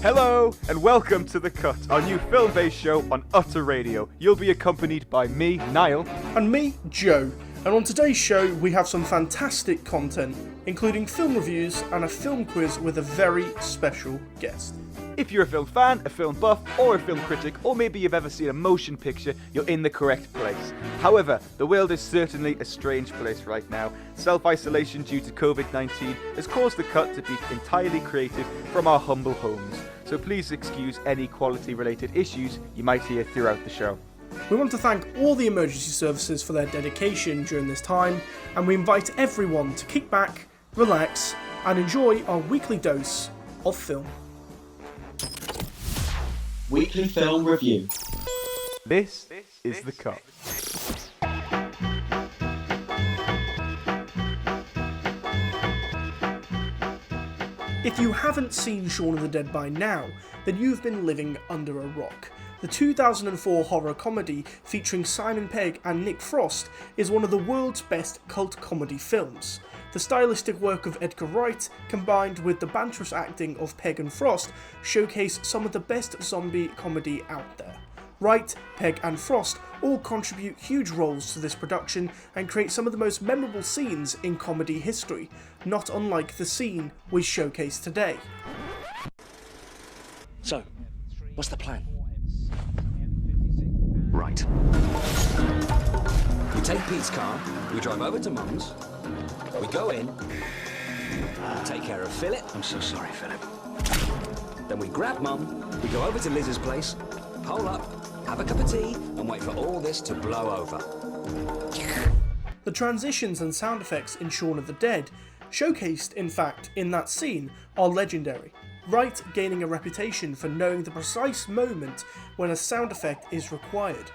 Hello, and welcome to The Cut, our new film-based show on Utter Radio. You'll be accompanied by me, Niall. And me, Joe. And on today's show, we have some fantastic content, including film reviews and a film quiz with a very special guest. If you're a film fan, a film buff, or a film critic, or maybe you've ever seen a motion picture, you're in the correct place. However, the world is certainly a strange place right now. Self-isolation due to COVID-19 has caused The Cut to be entirely creative from our humble homes. So please excuse any quality-related issues you might hear throughout the show. We want to thank all the emergency services for their dedication during this time, and we invite everyone to kick back, relax, and enjoy our weekly dose of film. Weekly Film Review. This is The Cut. If you haven't seen Shaun of the Dead by now, then you've been living under a rock. The 2004 horror comedy featuring Simon Pegg and Nick Frost is one of the world's best cult comedy films. The stylistic work of Edgar Wright, combined with the banterous acting of Pegg and Frost, showcase some of the best zombie comedy out there. Wright, Pegg and Frost all contribute huge roles to this production and create some of the most memorable scenes in comedy history, not unlike the scene we showcase today. So, what's the plan? Right. We take Pete's car, we drive over to Mum's, we go in, we take care of Philip. I'm so sorry, Philip. Then we grab Mum, we go over to Liz's place, hole up, have a cup of tea, and wait for all this to blow over. The transitions and sound effects in Shaun of the Dead, showcased in fact in that scene, are legendary. Wright gaining a reputation for knowing the precise moment when a sound effect is required.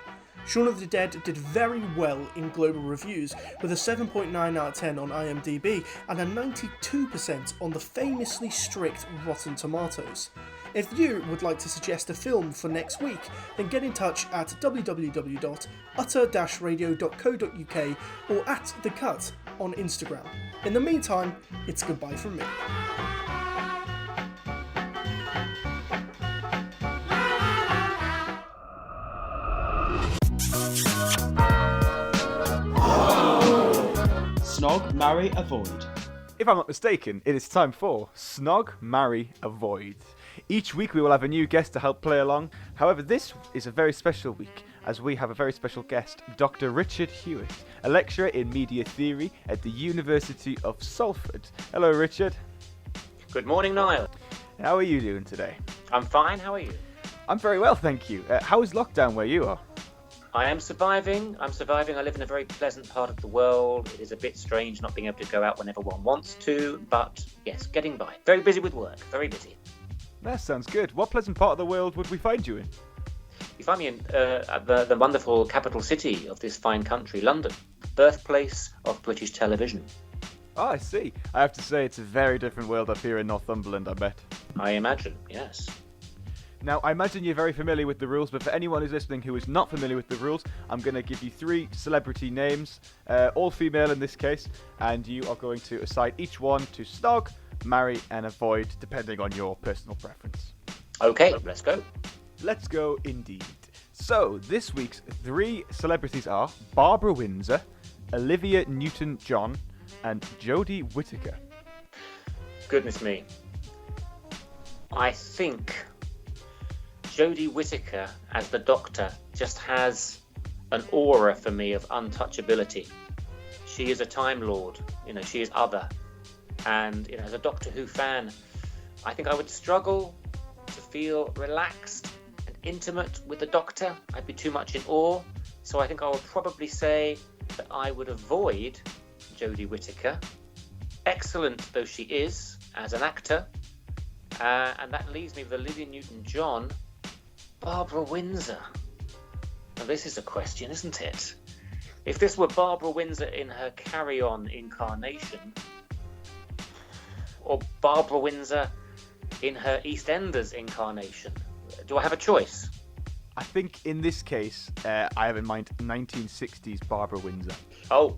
Shaun of the Dead did very well in global reviews, with a 7.9 out of 10 on IMDb and a 92% on the famously strict Rotten Tomatoes. If you would like to suggest a film for next week, then get in touch at www.utter-radio.co.uk or at The Cut on Instagram. In the meantime, it's goodbye from me. Snog, Marry, Avoid. If I'm not mistaken, it is time for Snog, Marry, Avoid. Each week we will have a new guest to help play along. However, this is a very special week as we have a very special guest, Dr. Richard Hewitt, a lecturer in media theory at the University of Salford. Hello, Richard. Good morning, Niall. How are you doing today? I'm fine, how are you? I'm very well, thank you. How is lockdown where you are? I am surviving. I live in a very pleasant part of the world. It is a bit strange not being able to go out whenever one wants to, but yes, getting by. Very busy with work, very busy. That sounds good. What pleasant part of the world would we find you in? You find me in the wonderful capital city of this fine country, London, birthplace of British television. Oh, I see. I have to say it's a very different world up here in Northumberland, I bet. I imagine, yes. Now, I imagine you're very familiar with the rules, but for anyone who's listening who is not familiar with the rules, I'm going to give you 3 celebrity names, all female in this case, and you are going to assign each one to snog, marry, and avoid, depending on your personal preference. Okay, let's go. Let's go indeed. So, this week's 3 celebrities are Barbara Windsor, Olivia Newton-John, and Jodie Whittaker. Goodness me. I think Jodie Whittaker as the Doctor just has an aura for me of untouchability. She is a Time Lord, she is other. And, as a Doctor Who fan, I think I would struggle to feel relaxed and intimate with the Doctor. I'd be too much in awe. So I think I would probably say that I would avoid Jodie Whittaker, excellent though she is as an actor. And that leaves me with Olivia Newton-John. Barbara Windsor. Now this is a question, isn't it? If this were Barbara Windsor in her Carry On incarnation, or Barbara Windsor in her EastEnders incarnation, do I have a choice? I think in this case, I have in mind 1960s Barbara Windsor. Oh,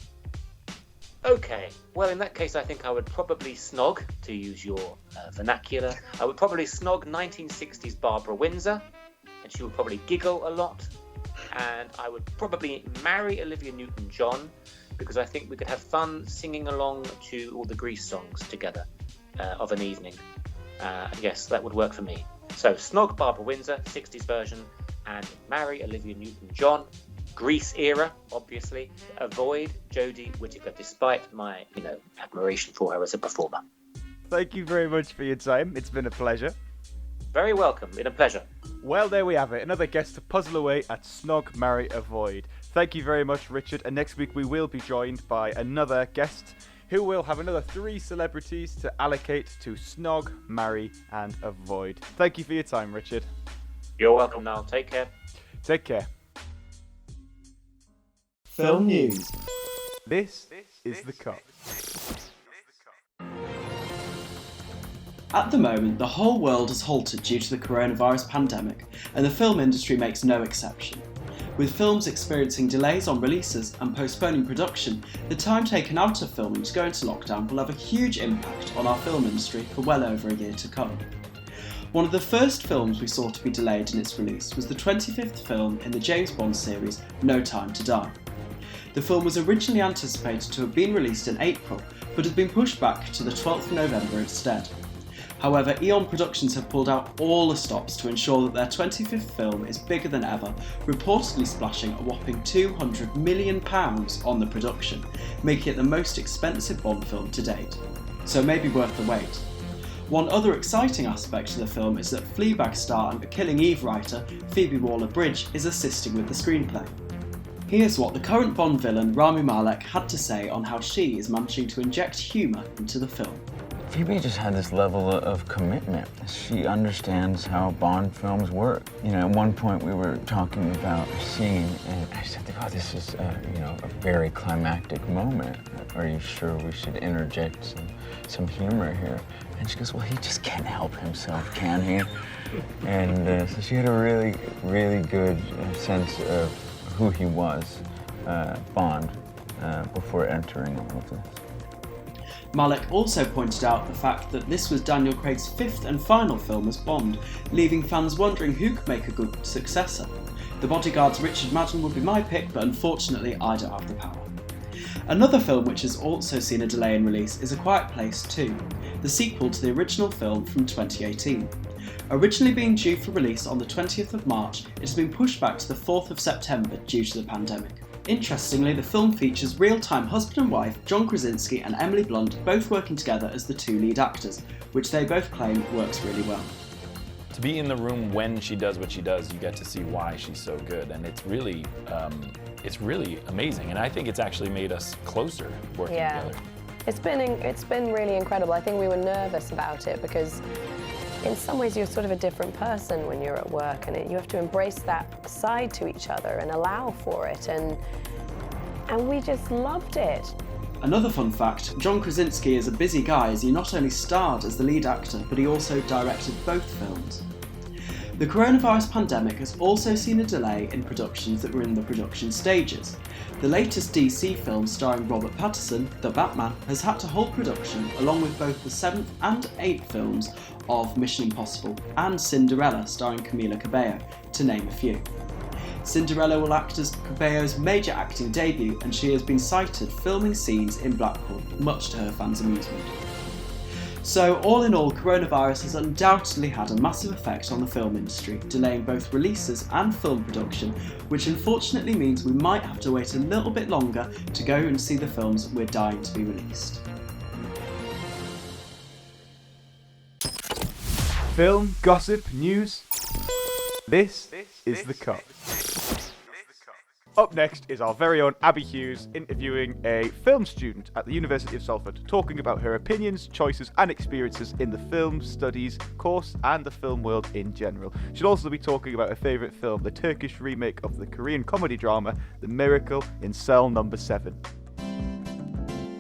Okay, well, in that case, I think I would probably snog, to use your vernacular, I would probably snog 1960s Barbara Windsor, and she would probably giggle a lot. And I would probably marry Olivia Newton-John, because I think we could have fun singing along to all the Grease songs together of an evening. Yes, that would work for me. So, snog Barbara Windsor, 60s version, and marry Olivia Newton-John. Grease era, obviously. Avoid Jodie Whittaker, despite my, admiration for her as a performer. Thank you very much for your time. It's been a pleasure. Very welcome. Been a pleasure. Well, there we have it. Another guest to puzzle away at Snog, Marry, Avoid. Thank you very much, Richard. And next week we will be joined by another guest who will have another 3 celebrities to allocate to Snog, Marry, and Avoid. Thank you for your time, Richard. You're welcome, Niall. Take care. Take care. Film news. This is The Cut. At the moment, the whole world has halted due to the coronavirus pandemic, and the film industry makes no exception. With films experiencing delays on releases and postponing production, the time taken out of filming to go into lockdown will have a huge impact on our film industry for well over a year to come. One of the first films we saw to be delayed in its release was the 25th film in the James Bond series, No Time to Die. The film was originally anticipated to have been released in April, but has been pushed back to the 12th of November instead. However, Eon Productions have pulled out all the stops to ensure that their 25th film is bigger than ever, reportedly splashing a whopping £200 million on the production, making it the most expensive Bond film to date. So maybe worth the wait. One other exciting aspect of the film is that Fleabag star and Killing Eve writer Phoebe Waller-Bridge is assisting with the screenplay. Here's what the current Bond villain Rami Malek had to say on how she is managing to inject humour into the film. Phoebe just had this level of commitment. She understands how Bond films work. At one point we were talking about a scene, and I said, "Oh, this is a very climactic moment. Are you sure we should interject some humor here?" And she goes, "Well, he just can't help himself, can he?" And so she had a really, really good sense of who he was, Bond, before entering all of this. Malek also pointed out the fact that this was Daniel Craig's 5th and final film as Bond, leaving fans wondering who could make a good successor. The Bodyguard's Richard Madden would be my pick, but unfortunately I don't have the power. Another film which has also seen a delay in release is A Quiet Place 2, the sequel to the original film from 2018. Originally being due for release on the 20th of March, it has been pushed back to the 4th of September due to the pandemic. Interestingly, the film features real-time husband and wife John Krasinski and Emily Blunt both working together as the 2 lead actors, which they both claim works really well. To be in the room when she does what she does, you get to see why she's so good, and it's really amazing. And I think it's actually made us closer working together. It's been really incredible. I think we were nervous about it because in some ways you're sort of a different person when you're at work, and you have to embrace that side to each other and allow for it, and we just loved it. Another fun fact, John Krasinski is a busy guy as he not only starred as the lead actor, but he also directed both films. The coronavirus pandemic has also seen a delay in productions that were in the production stages. The latest DC film starring Robert Pattinson, The Batman, has had to halt production along with both the 7th and 8th films of Mission Impossible and Cinderella starring Camila Cabello, to name a few. Cinderella will act as Cabello's major acting debut, and she has been sighted filming scenes in Blackpool, much to her fans' amusement. So all in all, coronavirus has undoubtedly had a massive effect on the film industry, delaying both releases and film production, which unfortunately means we might have to wait a little bit longer to go and see the films we're dying to be released. Film, gossip, news. This is The Cut. Up next is our very own Abby Hughes interviewing a film student at the University of Salford, talking about her opinions, choices and experiences in the film studies course and the film world in general. She'll also be talking about her favourite film, the Turkish remake of the Korean comedy drama The Miracle in Cell Number 7.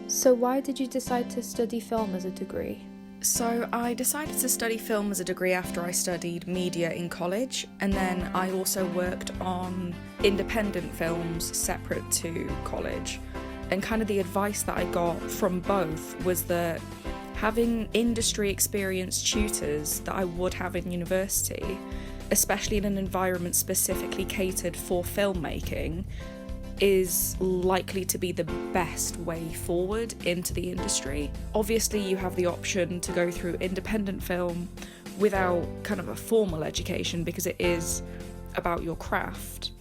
So why did you decide to study film as a degree? So I decided to study film as a degree after I studied media in college, and then I also worked on independent films separate to college. And kind of the advice that I got from both was that having industry experienced tutors that I would have in university, especially in an environment specifically catered for filmmaking, is likely to be the best way forward into the industry. Obviously, you have the option to go through independent film without kind of a formal education because it is about your craft.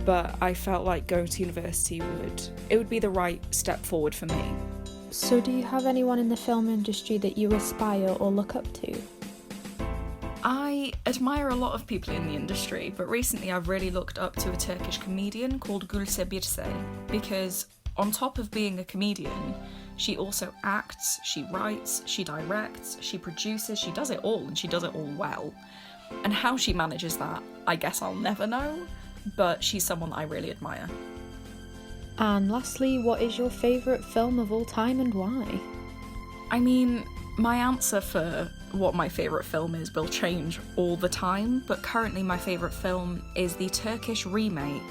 But I felt like going to university would be the right step forward for me. So do you have anyone in the film industry that you aspire or look up to? I admire a lot of people in the industry, but recently I've really looked up to a Turkish comedian called Gülse Birse, because on top of being a comedian, she also acts, she writes, she directs, she produces, she does it all, and she does it all well. And how she manages that, I guess I'll never know, but she's someone that I really admire. And lastly, what is your favourite film of all time and why? I mean, my answer for what my favourite film is will change all the time, but currently my favourite film is the Turkish remake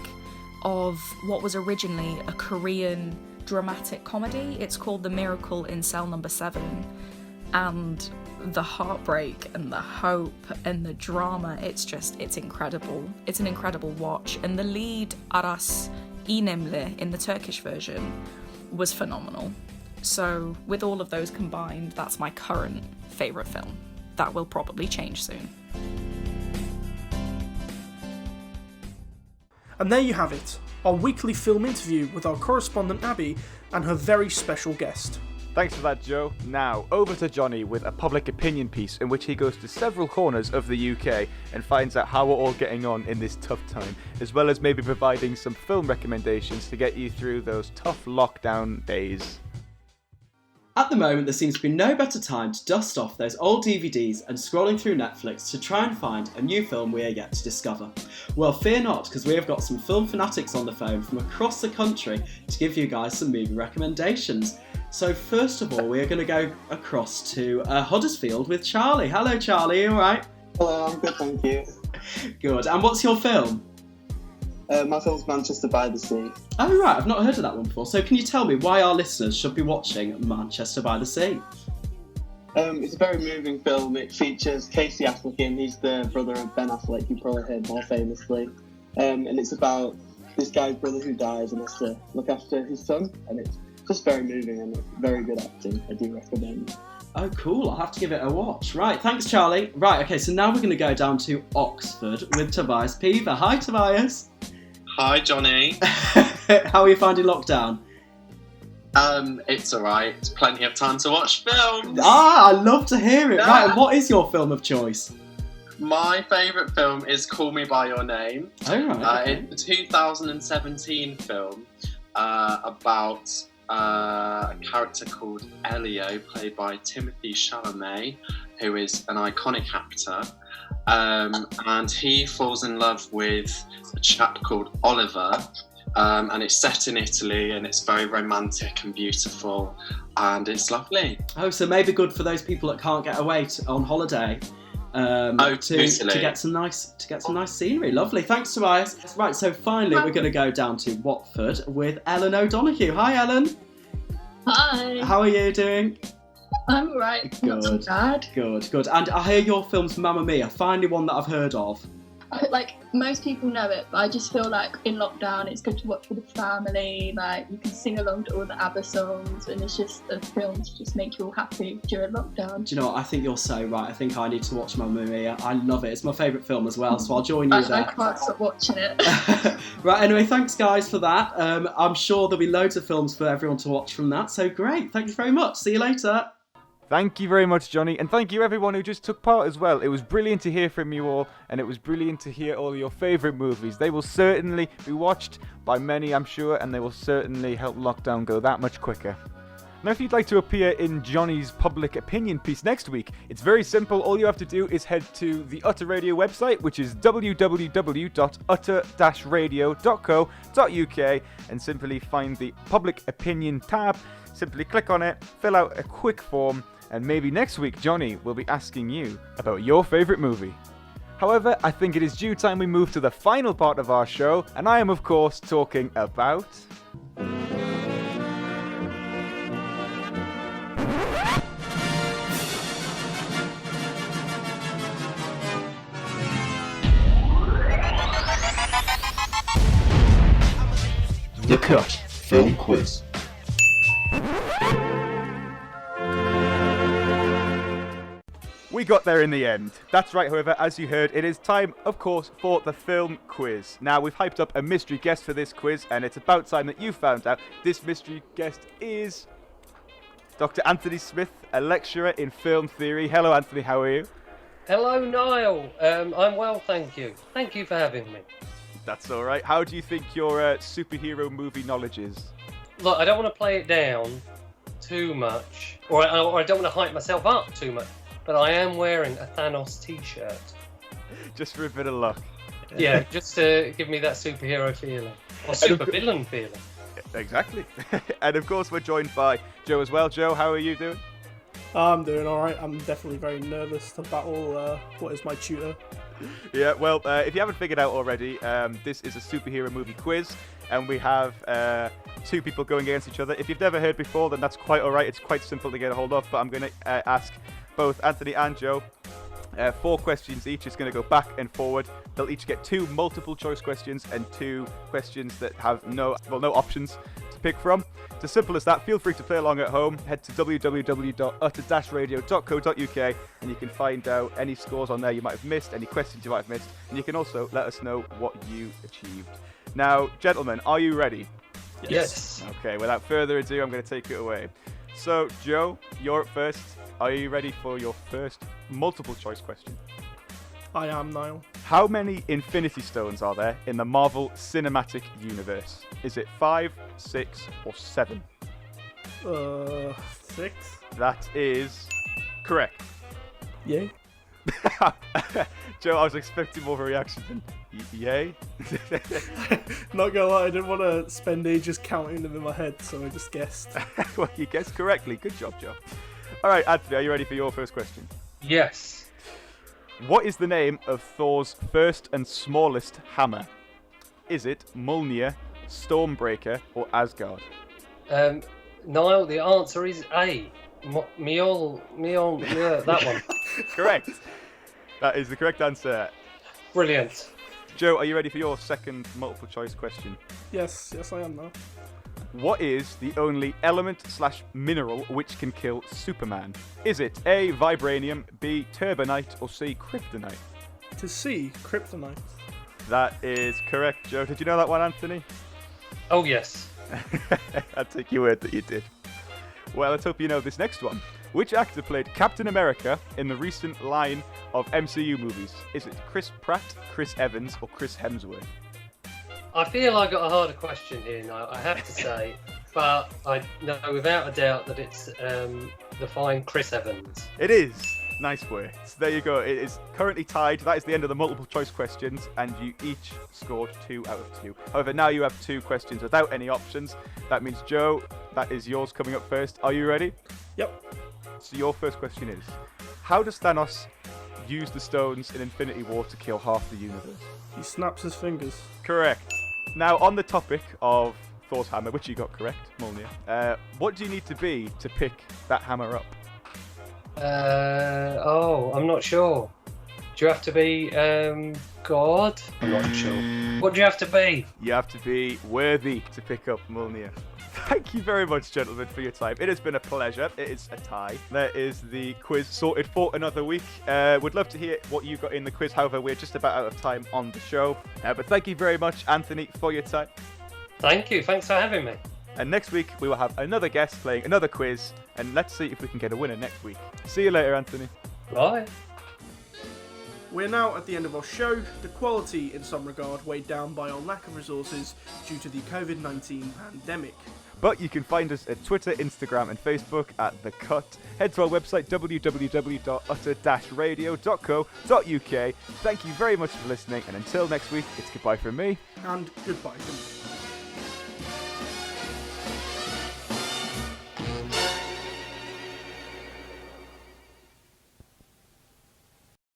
of what was originally a Korean dramatic comedy. It's called The Miracle in Cell Number 7, and the heartbreak and the hope and the drama, it's incredible. It's an incredible watch, and the lead, Aras İnemli, in the Turkish version was phenomenal. So with all of those combined, that's my current favourite film. That will probably change soon. And there you have it, our weekly film interview with our correspondent Abby and her very special guest. Thanks for that, Joe. Now, over to Johnny with a public opinion piece in which he goes to several corners of the UK and finds out how we're all getting on in this tough time, as well as maybe providing some film recommendations to get you through those tough lockdown days. At the moment, there seems to be no better time to dust off those old DVDs and scrolling through Netflix to try and find a new film we are yet to discover. Well, fear not, because we have got some film fanatics on the phone from across the country to give you guys some movie recommendations. So first of all, we are going to go across to Huddersfield with Charlie. Hello, Charlie, you alright? Hello, I'm good, thank you. Good. And what's your film? My film's Manchester by the Sea. Oh, right, I've not heard of that one before. So can you tell me why our listeners should be watching Manchester by the Sea? It's a very moving film. It features Casey Affleck in. He's the brother of Ben Affleck, you probably heard more famously. And it's about this guy's brother who dies and has to look after his son. And it's just very moving and very good acting. I do recommend. Oh, cool. I'll have to give it a watch. Right, thanks, Charlie. Right, okay, so now we're going to go down to Oxford with Tobias Peaver. Hi, Tobias. Hi, Johnny. How are you finding lockdown? It's alright. Plenty of time to watch films. Ah, I love to hear it. Yeah. Right, and what is your film of choice? My favourite film is Call Me By Your Name. Oh, right. Okay. It's a 2017 film about a character called Elio, played by Timothée Chalamet, who is an iconic actor. And he falls in love with a chap called Oliver, and it's set in Italy, and it's very romantic and beautiful, and it's lovely. Oh, so maybe good for those people that can't get away on holiday. To get some nice scenery. Lovely. Thanks, Tobias. Right, so finally we're going to go down to Watford with Ellen O'Donoghue. Hi, Ellen. Hi. How are you doing? I'm alright. Not too bad. Good. And I hear your film's Mamma Mia. Finally one that I've heard of. Like, most people know it, but I just feel like in lockdown it's good to watch with the family. Like, you can sing along to all the ABBA songs, and it's just a film to just make you all happy during lockdown. Do you know what? I think you're so right. I think I need to watch Mamma Mia. I love it. It's my favourite film as well, so I'll join you there. I can't stop watching it. Right, anyway, thanks guys for that. I'm sure there'll be loads of films for everyone to watch from that, so great. Thank you very much. See you later. Thank you very much, Johnny, and thank you everyone who just took part as well. It was brilliant to hear from you all, and it was brilliant to hear all your favourite movies. They will certainly be watched by many, I'm sure, and they will certainly help lockdown go that much quicker. Now, if you'd like to appear in Johnny's public opinion piece next week, it's very simple. All you have to do is head to the Utter Radio website, which is www.utter-radio.co.uk, and simply find the public opinion tab. Simply click on it, fill out a quick form, and maybe next week Johnny will be asking you about your favourite movie. However, I think it is due time we move to the final part of our show, and I am of course talking about The Cut Film Quiz. We got there in the end. That's right, however, as you heard, it is time, of course, for the film quiz. Now, we've hyped up a mystery guest for this quiz, and it's about time that you found out this mystery guest is Dr. Anthony Smith, a lecturer in film theory. Hello, Anthony, how are you? Hello, Niall. I'm well, thank you. Thank you for having me. That's all right. How do you think your superhero movie knowledge is? Look, I don't want to play it down too much, or I don't want to hype myself up too much, but I am wearing a Thanos t-shirt. Just for a bit of luck. Yeah, just to give me that superhero feeling, or supervillain feeling. Exactly. And of course, we're joined by Joe as well. Joe, how are you doing? I'm doing alright. I'm definitely very nervous to battle what is my tutor. Yeah, well, if you haven't figured out already, this is a superhero movie quiz, and we have two people going against each other. If you've never heard before, then that's quite alright. It's quite simple to get a hold of, but I'm going to ask both Anthony and Joe 4 questions each. It's going to go back and forward. They'll each get 2 multiple choice questions and 2 questions that have no options to pick from. It's as simple as that. Feel free to play along at home. Head to www.utter-radio.co.uk and you can find out any scores on there you might have missed, any questions you might have missed, and you can also let us know what you achieved. Now, gentlemen, are you ready? Yes. Okay, without further ado, I'm going to take it away. So, Joe, you're up first. Are you ready for your first multiple choice question? I am, Niall. How many Infinity Stones are there in the Marvel Cinematic Universe? Is it 5, 6, or 7? 6. That is correct. Yay. Joe, I was expecting more of a reaction than yay. Not gonna lie, I didn't want to spend ages counting them in my head, so I just guessed. Well, you guessed correctly. Good job, Joe. All right, Anthony, are you ready for your first question? Yes. What is the name of Thor's first and smallest hammer? Is it Mjolnir, Stormbreaker, or Asgard? Niall, the answer is A. Mjolnir, yeah, that one. Correct. That is the correct answer. Brilliant. Joe, are you ready for your second multiple choice question? Yes, I am now. What is the only element/mineral which can kill Superman? Is it A, vibranium, B, turbonite, or C, kryptonite? To C, kryptonite. That is correct, Joe. Did you know that one, Anthony? Oh, yes. I'll take your word that you did. Well, let's hope you know this next one. Which actor played Captain America in the recent line of MCU movies? Is it Chris Pratt, Chris Evans, or Chris Hemsworth? I feel I got a harder question here now, I have to say, but I know without a doubt that it's the fine Chris Evans. It is. Nice work. So there you go. It is currently tied. That is the end of the multiple choice questions, and you each scored 2 out of 2. However, now you have 2 questions without any options. That means, Joe, that is yours coming up first. Are you ready? Yep. So your first question is, how does Thanos use the stones in Infinity War to kill half the universe? He snaps his fingers. Correct. Now, on the topic of Thor's hammer, which you got correct, Mjolnir, what do you need to be to pick that hammer up? I'm not sure. Do you have to be, God? I'm not sure. What do you have to be? You have to be worthy to pick up Mjolnir. Thank you very much, gentlemen, for your time. It has been a pleasure. It is a tie. That is the quiz sorted for another week. Would love to hear what you got in the quiz. However, we're just about out of time on the show. But thank you very much, Anthony, for your time. Thank you. Thanks for having me. And next week, we will have another guest playing another quiz. And let's see if we can get a winner next week. See you later, Anthony. Bye. We're now at the end of our show, the quality in some regard weighed down by our lack of resources due to the COVID-19 pandemic. But you can find us at Twitter, Instagram and Facebook at The Cut. Head to our website www.utter-radio.co.uk. Thank you very much for listening, and until next week, it's goodbye from me. And goodbye from me.